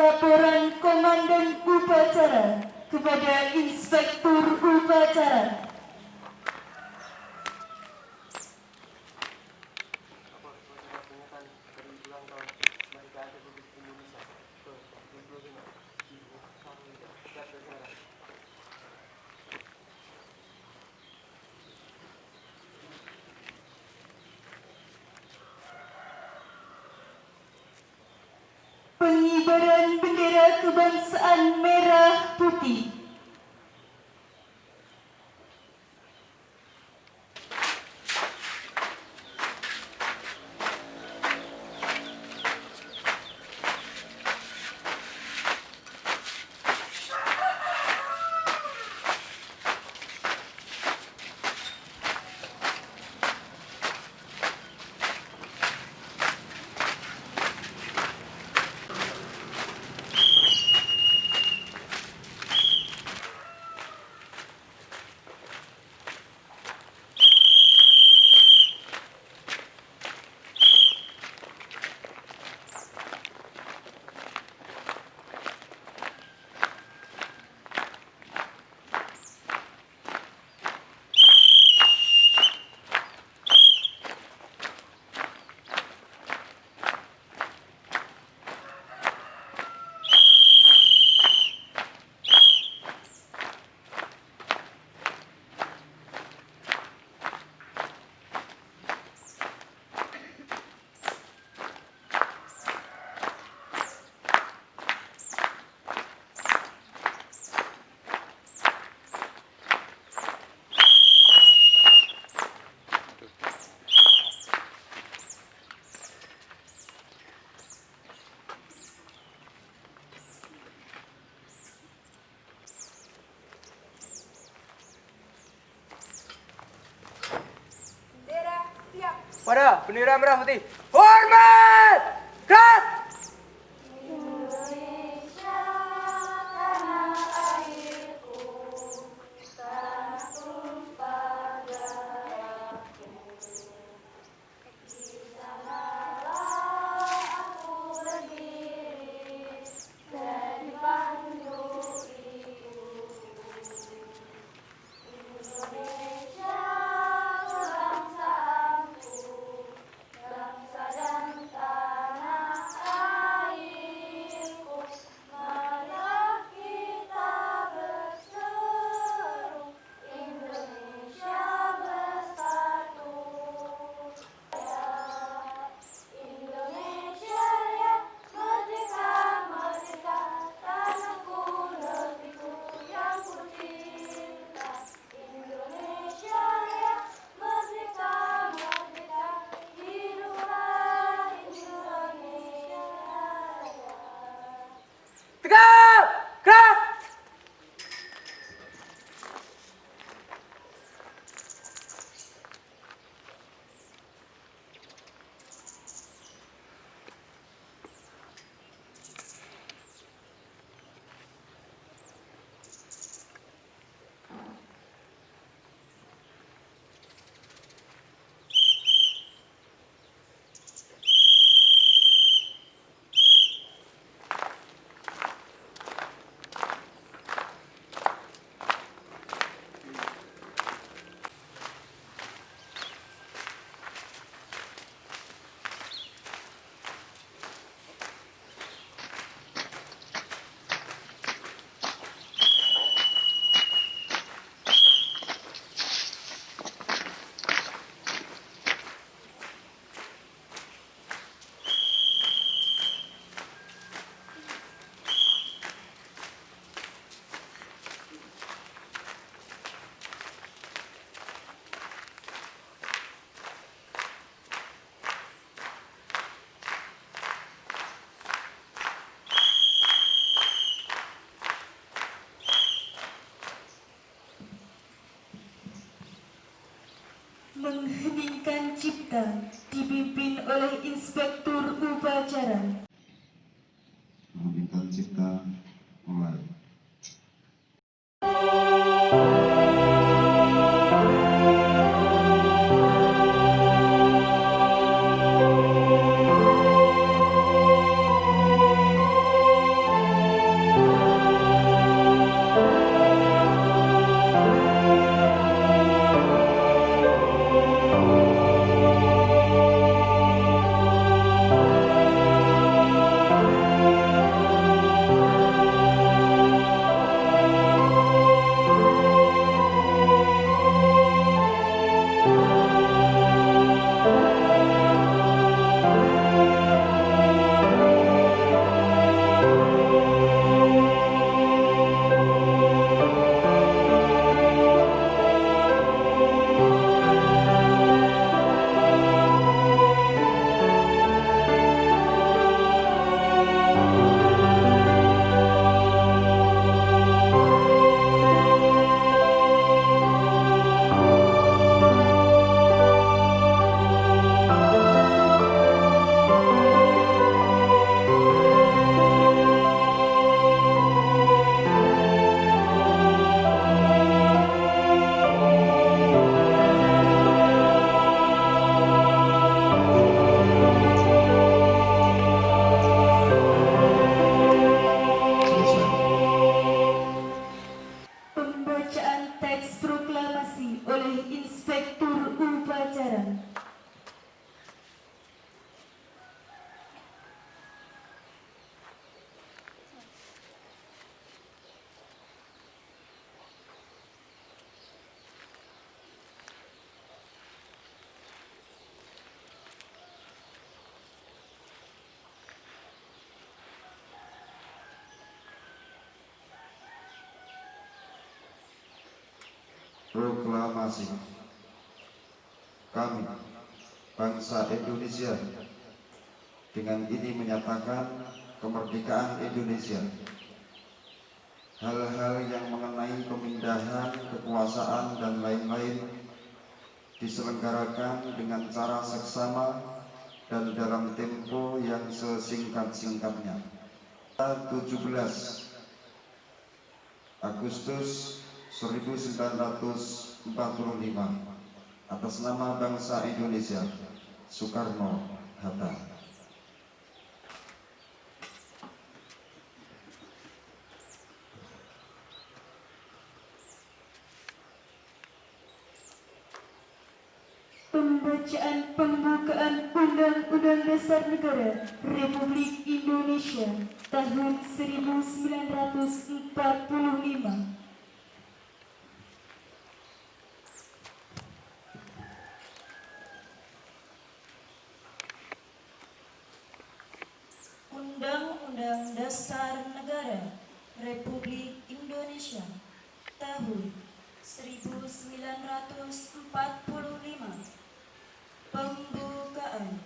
Laporan Komandan Upacara kepada Inspektur Upacara. Pengibaran bendera kebangsaan merah putih. Pada bendera merah putih. Hormat! Gerak! Tegap! Gerak! Mengheningkan cipta dipimpin oleh Inspektur Upacara. Mengheningkan cipta mulai. proklamasi. Kami, bangsa Indonesia, dengan ini menyatakan kemerdekaan Indonesia. Hal-hal yang mengenai pemindahan kekuasaan dan lain-lain diselenggarakan dengan cara seksama dan dalam tempo yang sesingkat-singkatnya. 17 Agustus 1945 atas nama bangsa Indonesia, Soekarno-Hatta. Pembacaan pembukaan Undang-Undang Dasar Negara Republik Indonesia tahun 1945. Undang-Undang Dasar Negara Republik Indonesia tahun 1945. Pembukaan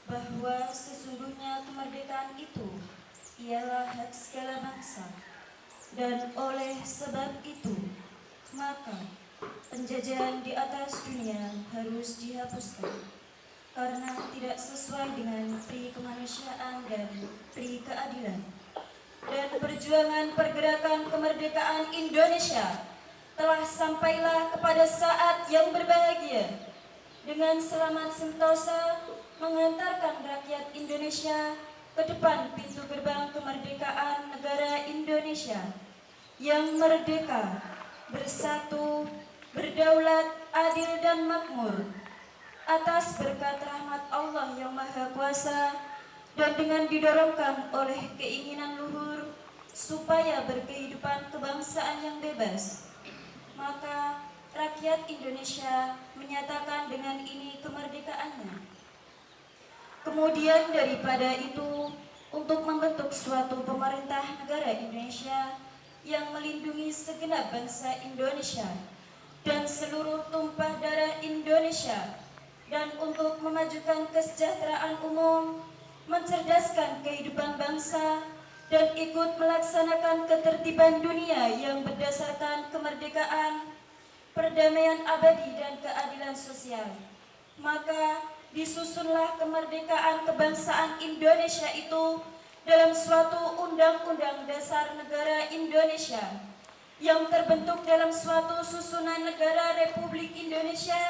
bahwa sesungguhnya kemerdekaan itu ialah hak segala bangsa, dan oleh sebab itu maka penjajahan di atas dunia harus dihapuskan karena tidak sesuai dengan pri kemanusiaan dan pri keadilan. Dan perjuangan pergerakan kemerdekaan Indonesia telah sampailah kepada saat yang berbahagia, dengan selamat sentosa mengantarkan rakyat Indonesia ke depan pintu gerbang kemerdekaan negara Indonesia yang merdeka, bersatu, berdaulat, adil dan makmur atas berkat rahmat Allah yang Maha Kuasa, dan dengan didorongkan oleh keinginan luhur supaya berkehidupan kebangsaan yang bebas, maka rakyat Indonesia menyatakan dengan ini kemerdekaannya. Kemudian daripada itu, untuk membentuk suatu pemerintah negara Indonesia yang melindungi segenap bangsa Indonesia dan seluruh tumpah darah Indonesia, dan untuk memajukan kesejahteraan umum, mencerdaskan kehidupan bangsa, dan ikut melaksanakan ketertiban dunia yang berdasarkan kemerdekaan, perdamaian abadi dan keadilan sosial, maka disusunlah kemerdekaan kebangsaan Indonesia itu dalam suatu Undang-Undang Dasar Negara Indonesia yang terbentuk dalam suatu susunan negara Republik Indonesia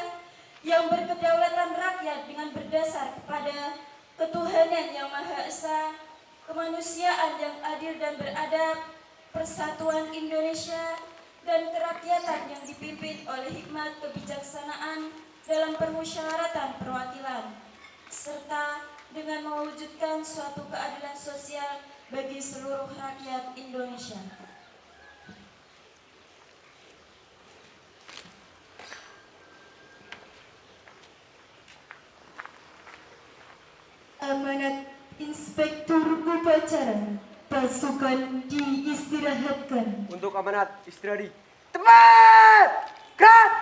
yang berkedaulatan rakyat dengan berdasar kepada ketuhanan yang Maha Esa, kemanusiaan yang adil dan beradab, persatuan Indonesia, dan kerakyatan yang dipimpin oleh hikmat kebijaksanaan dalam permusyawaratan perwakilan, serta dengan mewujudkan suatu keadilan sosial bagi seluruh rakyat Indonesia. Amanat Inspektur Upacara pasukan diistirahatkan. Untuk amanat istirahat. Tepat! Gerak!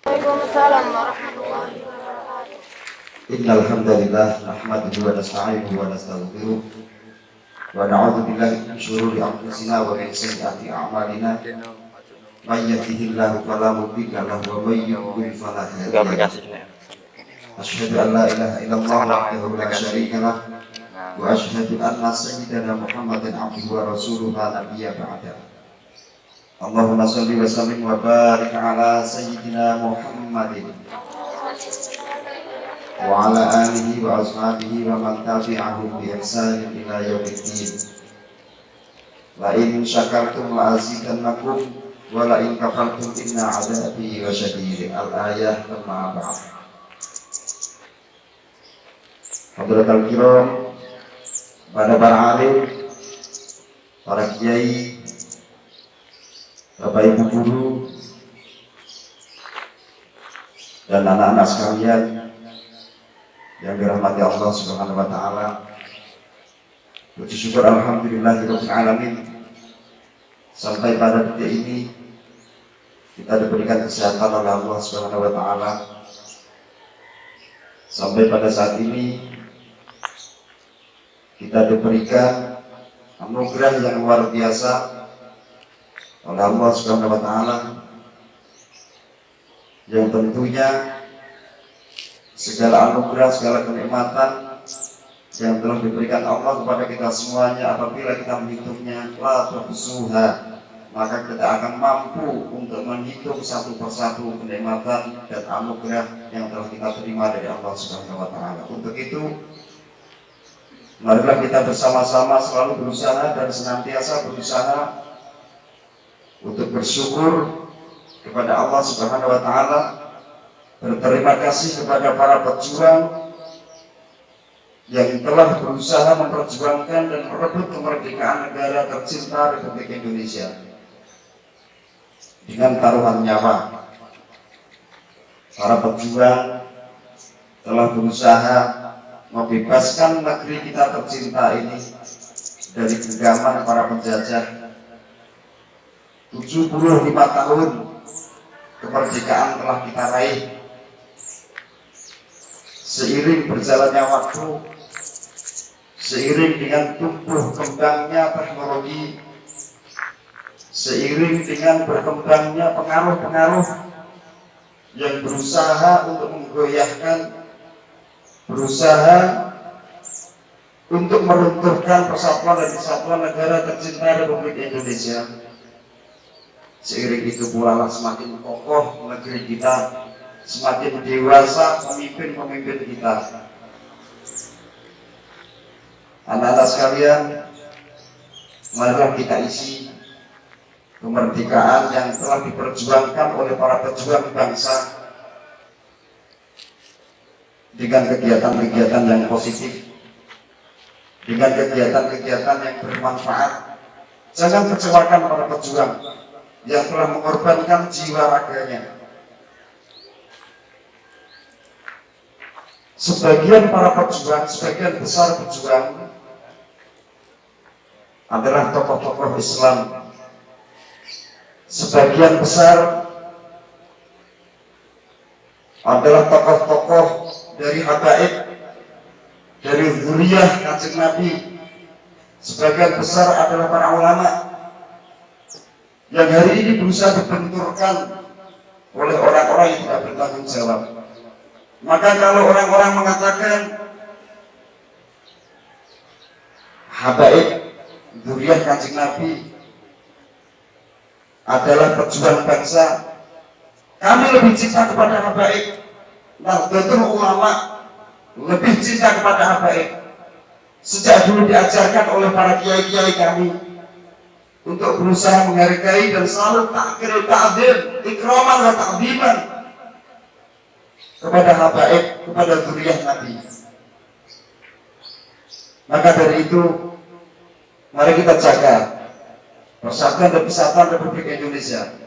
Waalaikumsalam warahmatullahi wabarakatuh. Innal hamdalillah nahmaduhu wa nasta'inuhu wa nastaghfiruh wa na'udzu billahi min shururi anfusina wa min sayyiati a'malina. May yahdihillahu fala mudilla lahu wa may yudlil fala hadiya lahu. Asyhadu an la ilaha illallah wahdahu la syarika lah wa asyhadu anna sayyidana Muhammadan abduhu wa rasuluhu la nabiyya ba'da. Allahumma shalli wa sallim wa barik ala sayyidina Muhammadin wa ala alihi wa ashabihi wa man tabi'ahum bi ihsanin ila yaumiddin. La in syakartum la azidannakum wa la in kafartum inna 'adzabi lasyadid. Al-ayah lamma ba'd. Hadratul kiram, pada para alim, para kiai, Bapak Ibu guru, dan anak-anak sekalian yang dirahmati Allah Subhanahu wa taala. Puji syukur alhamdulillahirabbil alamin, sampai pada detik ini kita diberikan kesehatan oleh Allah Subhanahu wa taala. Sampai pada saat ini kita diberikan anugerah yang luar biasa oleh Allah Subhanahu wa taala, yang tentunya segala anugerah, segala kenikmatan yang telah diberikan Allah kepada kita semuanya, apabila kita menghitungnya la tuhsuha, maka kita akan mampu untuk menghitung satu persatu kenikmatan dan anugerah yang telah kita terima dari Allah Subhanahu wa taala. Untuk itu, marilah kita bersama-sama selalu berusaha dan senantiasa berusaha untuk bersyukur kepada Allah Subhanahu wa taala, berterima kasih kepada para pejuang yang telah berusaha memperjuangkan dan merebut kemerdekaan negara tercinta Republik Indonesia dengan taruhan nyawa. Para pejuang telah berusaha membebaskan negeri kita tercinta ini dari genggaman para penjajah. 75 tahun kemerdekaan telah kita raih. Seiring berjalannya waktu, seiring dengan tumbuh kembangnya teknologi, seiring dengan berkembangnya pengaruh-pengaruh yang berusaha untuk menggoyahkan, berusaha untuk meruntuhkan persatuan dan kesatuan negara tercinta Republik Indonesia, seiring itu pula semakin kokoh negeri kita, semakin dewasa pemimpin-pemimpin kita. Anak-anak sekalian, marilah kita isi kemerdekaan yang telah diperjuangkan oleh para pejuang bangsa dengan kegiatan-kegiatan yang positif, dengan kegiatan-kegiatan yang bermanfaat. Jangan kecewakan para pejuang yang telah mengorbankan jiwa raganya. Sebagian para pejuang, sebagian besar pejuang adalah tokoh-tokoh Islam. Sebagian besar adalah tokoh-tokoh dari habaib, dari zuriyah Kanjeng Nabi. Sebagian besar adalah para ulama yang hari ini berusaha dibenturkan oleh orang-orang yang tidak bertanggung jawab. Maka kalau orang-orang mengatakan habaib zuriyah Kanjeng Nabi adalah pejuang bangsa, kami lebih cinta kepada habaib. Nahdlatul Ulama lebih cinta kepada habaib. Sejak dulu diajarkan oleh para kiai-kiai kami untuk berusaha menghargai dan selalu takdir, ta'zim, ikraman dan ta'ziman kepada habaib, kepada zuriyah Nabi. Maka dari itu, mari kita jaga persatuan dan kesatuan Republik Indonesia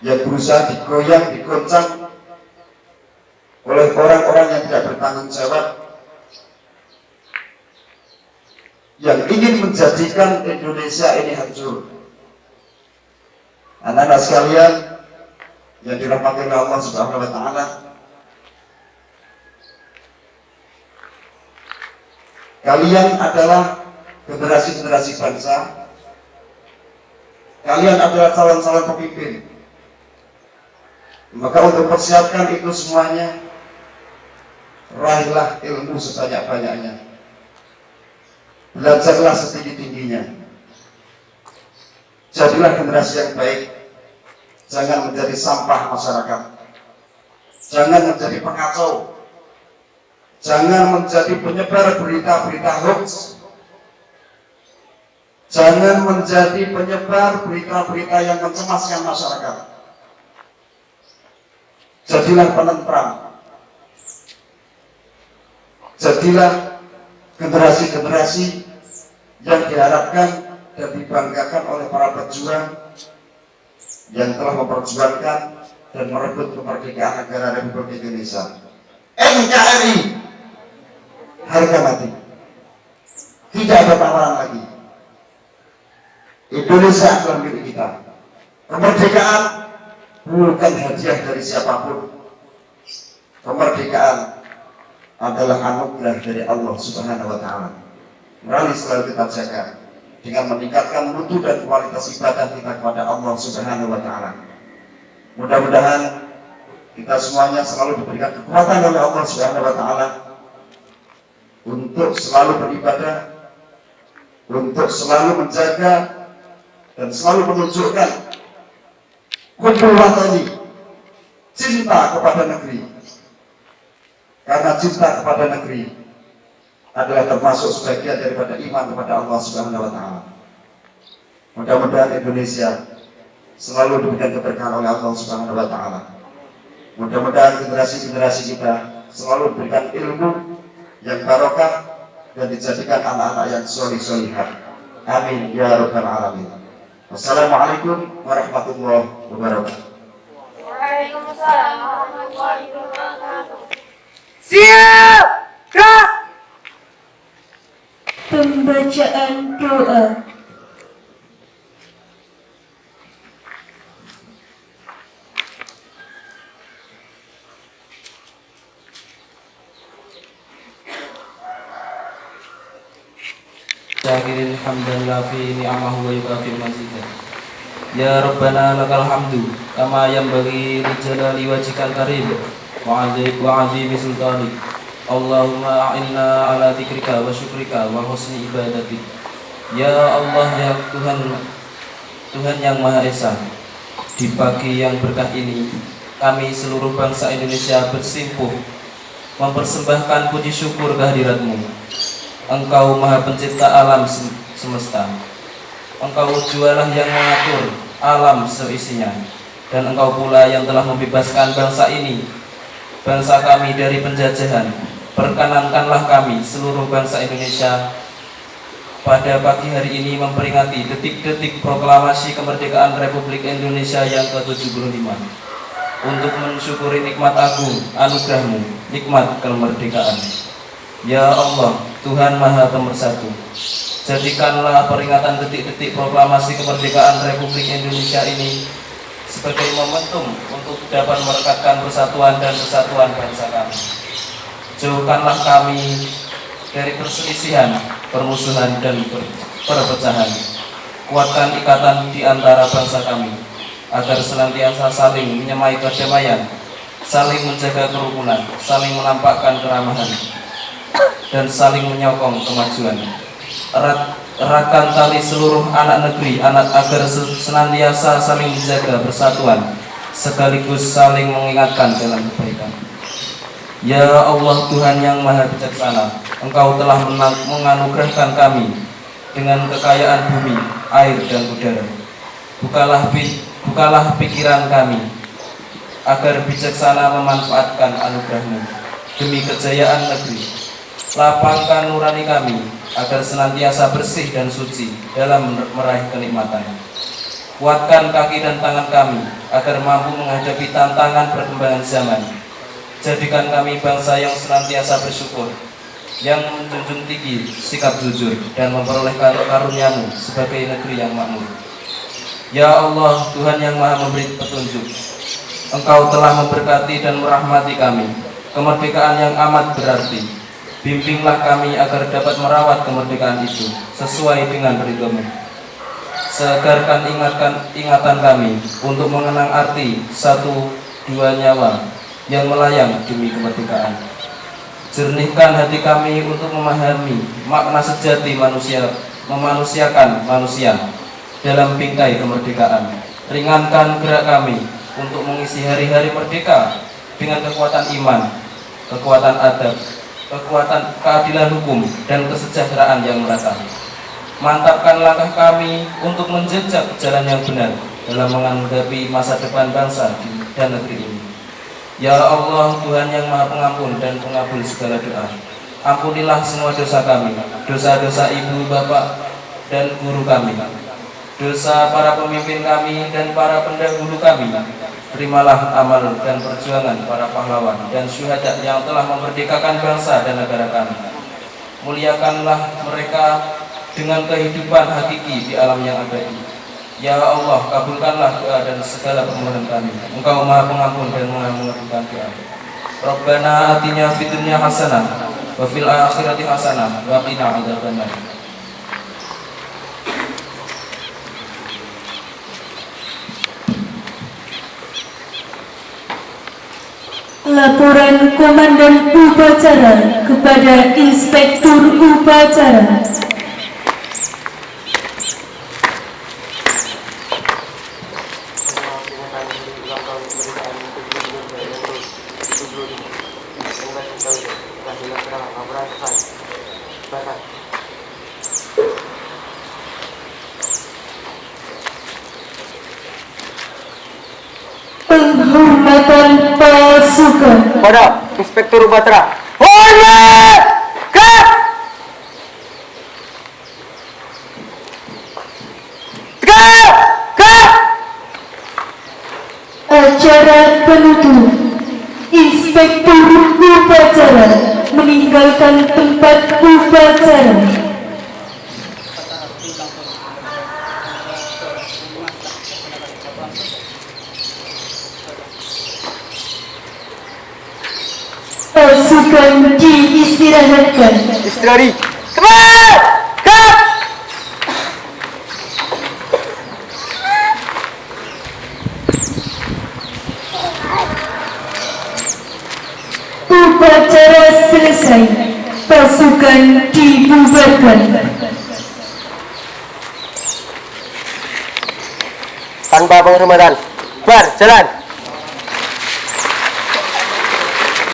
yang berusaha digoyang, digoncang oleh orang-orang yang tidak bertanggung jawab, yang ingin menjadikan Indonesia ini hancur. Anak-anak sekalian yang dirahmati oleh Allah Subhanahu wa taala, kalian adalah generasi-generasi bangsa. Kalian adalah calon-calon pemimpin. Maka untuk persiapkan itu semuanya, raihlah ilmu sebanyak-banyaknya. Belajarlah setinggi-tingginya. Jadilah generasi yang baik. Jangan menjadi sampah masyarakat. Jangan menjadi pengacau. Jangan menjadi penyebar berita-berita hoax. Jangan menjadi penyebar berita-berita yang mencemaskan masyarakat. Jadilah penentram. Jadilah generasi-generasi yang diharapkan dan dibanggakan oleh para pejuang yang telah memperjuangkan dan merebut kemerdekaan negara Republik Indonesia. NKRI harga mati, tidak ada tawaran lagi. Indonesia adalah milik kita. Kemerdekaan bukan hadiah dari siapapun. Kemerdekaan adalah anugerah dari Allah Subhanahu wa Ta'ala. Mari selalu kita jaga dengan meningkatkan mutu dan kualitas ibadah kita kepada Allah Subhanahu wa Ta'ala. Mudah-mudahan kita semuanya selalu diberikan kekuatan oleh Allah Subhanahu wa Ta'ala untuk selalu beribadah, untuk selalu menjaga dan selalu menunjukkan ini cinta kepada negeri. Karena cinta kepada negeri adalah termasuk sebagian daripada iman kepada Allah Subhanahu wa Ta'ala. Mudah-mudahan Indonesia selalu diberikan keberkahan oleh Allah Subhanahu wa Ta'ala. Mudah-mudahan generasi-generasi kita selalu diberikan ilmu yang barokah dan dijadikan anak-anak yang solih-solihah. Amin ya rabbal alamin. Wassalamualaikum warahmatullahi wabarakatuh. Waalaikumsalam warahmatullahi wabarakatuh. Siap! Gerak! Pembacaan doa. Syakirin hamdan lafi ni'amahu wa yukafi mazidah. Ya Rabbana lakal hamdu kama yanbaghi li jalali wajhikal karim wa azimi sultanik. Allahumma a'inna ala dzikrika wa syukrika wa husni ibadatik. Ya Allah, ya Tuhan yang Maha Esa, di pagi yang berkah ini kami seluruh bangsa Indonesia bersimpuh mempersembahkan puji syukur kehadirat-Mu. Engkau Maha Pencipta alam semesta. Engkau jualah yang mengatur alam seisinya, dan Engkau pula yang telah membebaskan bangsa ini, bangsa kami dari penjajahan. Perkenankanlah kami seluruh bangsa Indonesia pada pagi hari ini memperingati detik-detik proklamasi kemerdekaan Republik Indonesia yang ke-75 untuk mensyukuri nikmat agung anugerah-Mu, nikmat kemerdekaan. Ya Allah, Tuhan Maha Pemersatu, jadikanlah peringatan detik-detik proklamasi kemerdekaan Republik Indonesia ini sebagai momentum untuk dapat merekatkan persatuan dan kesatuan bangsa kami. Jauhkanlah kami dari perselisihan, permusuhan, dan perpecahan. Kuatkan ikatan di antara bangsa kami, agar senantiasa saling menyemai kedamaian, saling menjaga kerukunan, saling menampakkan keramahan, dan saling menyokong kemajuan. Eratkan tali seluruh anak negeri agar senantiasa saling menjaga persatuan, sekaligus saling mengingatkan dalam kebaikan. Ya Allah, Tuhan yang Maha Bijaksana, Engkau telah menganugerahkan kami dengan kekayaan bumi, air, dan udara. Bukalah pikiran kami agar bijaksana memanfaatkan anugerah-Mu demi kejayaan negeri. Lapangkan nurani kami agar senantiasa bersih dan suci dalam meraih kenikmatan. Kuatkan kaki dan tangan kami agar mampu menghadapi tantangan perkembangan zaman. Jadikan kami bangsa yang senantiasa bersyukur, yang menjunjung tinggi sikap jujur, dan memperoleh karunia-Mu sebagai negeri yang makmur. Ya Allah, Tuhan yang Maha memberi petunjuk, Engkau telah memberkati dan merahmati kami, kemerdekaan yang amat berarti. Bimbinglah kami agar dapat merawat kemerdekaan itu sesuai dengan ridho-Mu. Segarkan ingatan kami untuk mengenang arti satu dua nyawa yang melayang demi kemerdekaan. Jernihkan hati kami untuk memahami makna sejati memanusiakan manusia dalam bingkai kemerdekaan. Ringankan gerak kami untuk mengisi hari-hari merdeka dengan kekuatan iman, kekuatan adab, kekuatan keadilan hukum, dan kesejahteraan yang merata. Mantapkan langkah kami untuk menjejak jalan yang benar dalam menghadapi masa depan bangsa dan negeri ini. Ya Allah, Tuhan yang Maha Pengampun dan Pengabul segala doa, ampunilah semua dosa kami, dosa-dosa ibu, bapak, dan guru kami, dosa para pemimpin kami dan para pendahulu kami, Terimalah amal dan perjuangan para pahlawan dan syuhada yang telah memerdekakan bangsa dan negara kami. Muliakanlah mereka dengan kehidupan hakiki di alam yang abadi. Ya Allah, kabulkanlah doa dan segala permohonan kami. Engkau Maha Pengampun dan Maha mengabulkan doa. Rabbana atina fid dunya hasanah wa fil akhirati hasanah wa qina adzabannar. Laporan Komandan Upacara kepada Inspektur Upacara. Penghormatan pasukan. Pada Inspektur Upacara. Hormat! Kap! Kap! Kap! Acara penutup. Inspektur Upacara meninggalkan tempat upacara. Pasukan diistirahatkan. Istirahat. Cepat! Kap! Upacara selesai. Pasukan dibubarkan. Tanpa penghormatan. Bar, jalan.